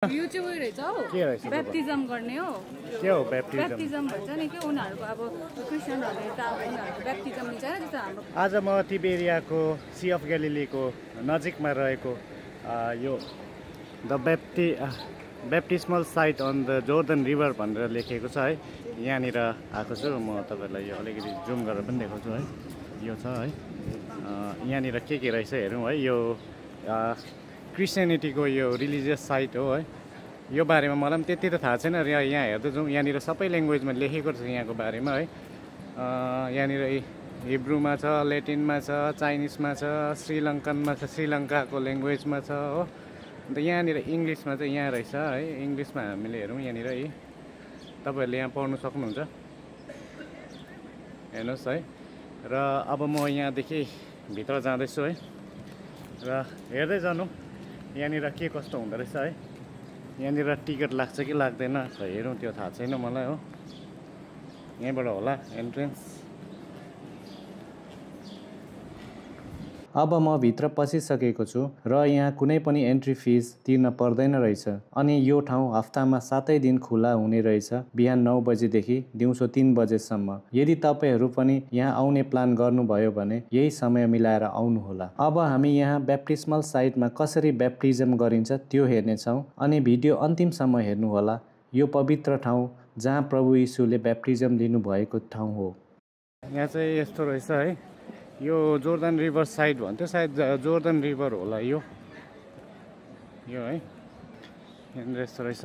यो चाहिँ उयो रहेछ हौ, के रहेछ ब्याप्टिजम गर्ने हो। के हो ब्याप्टिजम? ब्याप्टिजम भन्छ नि के उनीहरूको अब क्रिस्चियनहरूले त उनीहरूको ब्याप्टिजम लिन्छ नि जस्तो हाम्रो। आज म तिबेरियाको सी अफ ग्यालिलीको नजिकमा रहेको यो the baptismal site on the Jordan river भनेर लेखेको छ है। यहाँनिर आएको छु म, तपाईँहरूलाई यो अलिकति जुम गरेर पनि देखाउँछु है। यो छ है, यहाँनिर के रहेछ हेरौँ है। यो क्रिस्चियनिटीको यो रिलिजियस साइट हो है। यो बारेमा मलाई पनि त्यति त थाहा छैन र यहाँ हेर्दै जाउँ। यहाँनिर सबै ल्याङ्ग्वेजमा लेखेको छ यहाँको बारेमा है। यहाँनिर हिब्रूमा छ, ल्याटिनमा छ, चाइनिजमा छ, श्रीलङ्कनमा छ, श्रीलङ्काको ल्याङ्ग्वेजमा छ हो। अन्त यहाँनिर इङ्ग्लिसमा चाहिँ यहाँ रहेछ है। इङ्ग्लिसमा हामीले हेरौँ यहाँनिर है, तपाईँहरूले यहाँ पढ्नु सक्नुहुन्छ, हेर्नुहोस् है। र अब म यहाँदेखि भित्र जाँदैछु है, र हेर्दै जानु यहाँनिर के कस्तो हुँदो रहेछ है। यहाँनिर टिकट लाग्छ कि लाग्दैन हेरौँ, त्यो थाहा छैन मलाई हो। यहीँबाट होला एन्ट्रेन्स। अब म भित्र पसिसकेको छु र यहाँ कुनै पनि एन्ट्री फिस तिर्न पर्दैन रहेछ। अनि यो ठाउँ हप्तामा 7 दिन खुला हुने रहेछ, बिहान 9 बजेदेखि दिउँसो 3 बजेसम्म। यदि तपाईँहरू पनि यहाँ आउने प्लान गर्नुभयो भने यही समय मिलाएर आउनुहोला। अब हामी यहाँ ब्याप्टिस्मल साइटमा कसरी ब्याप्टिजम गरिन्छ त्यो हेर्नेछौँ, अनि भिडियो अन्तिमसम्म हेर्नुहोला। यो पवित्र ठाउँ जहाँ प्रभु यीशुले ब्याप्टिजम लिनुभएको ठाउँ हो। यहाँ चाहिँ यस्तो रहेछ है, यो जोर्डन रिभर साइड भन्थ्यो, सायद जोर्डन रिभर होला यो है। यहाँनिर यस्तो रहेछ,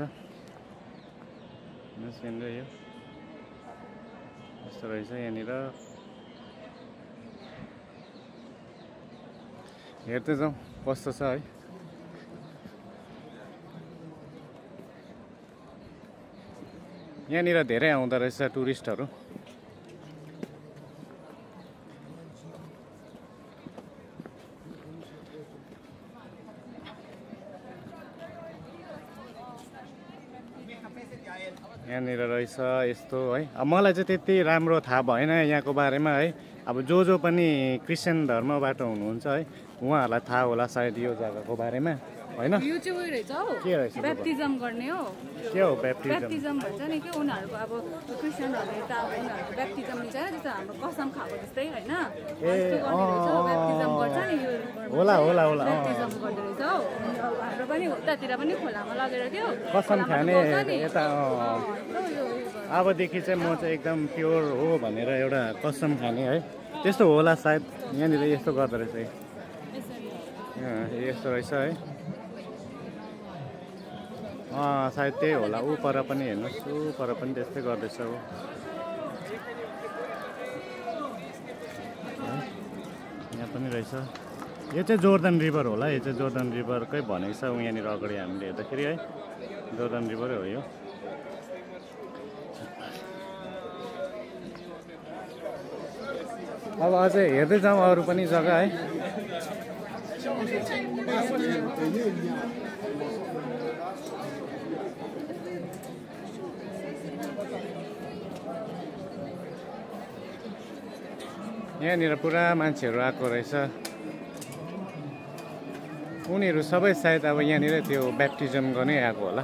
यहाँनिर यो यस्तो रहेछ। यहाँनिर हेर्दै जाउँ कस्तो छ है। यहाँनिर धेरै आउँदो रहेछ टुरिस्टहरू। यहाँनिर रहेछ यस्तो है। अब मलाई चाहिँ त्यति राम्रो थाहा भएन यहाँको बारेमा है। अब जो पनि क्रिस्चियन धर्मबाट हुनुहुन्छ है, उहाँहरूलाई थाहा होला सायद यो जग्गाको बारेमा होइन। यो चाहिँ उयो रहेछ हौ, के रहेछ? ब्याप्टिजम गर्ने हो। के हो ब्याप्टिजम? ब्याप्टिजम भन्छ नि के उनीहरूको अब क्रिस्चियनहरूले त उनीहरूको ब्याप्टिजम लिन्छ नि जस्तो हाम्रो कसम खाएको जस्तै होइन। ब्याप्टिजम गर्छ नि यो होला ब्याप्टिजम गर्दो रहेछ हौ। हाम्रो पनि उतातिर पनि खोलामा लगेर क्या कसम खाने यता। अबदेखि चाहिँ म चाहिँ एकदम प्योर हो भनेर एउटा कसम खाने है, त्यस्तो होला सायद। यहाँनिर यस्तो गर्दो रहेछ, यस्तो रहेछ है। सायद त्यही होला। ऊ पर पनि हेर्नुहोस्, ऊ पर पनि त्यस्तै गर्दैछ हो। यहाँ पनि रहेछ। यो चाहिँ जोर्डन रिभर होला, यो चाहिँ जोर्डन रिभरकै भनेको छ यहाँनिर अगाडि हामीले हेर्दाखेरि है। जोर्डन रिभरै हो यो। अब अझै हेर्दै जाउँ अरू पनि जग्गा है। यहाँनिर पुरा मान्छेहरू आएको रहेछ। उनीहरू सबै सायद अब यहाँनिर त्यो ब्याप्टिजम गर्नै आएको होला।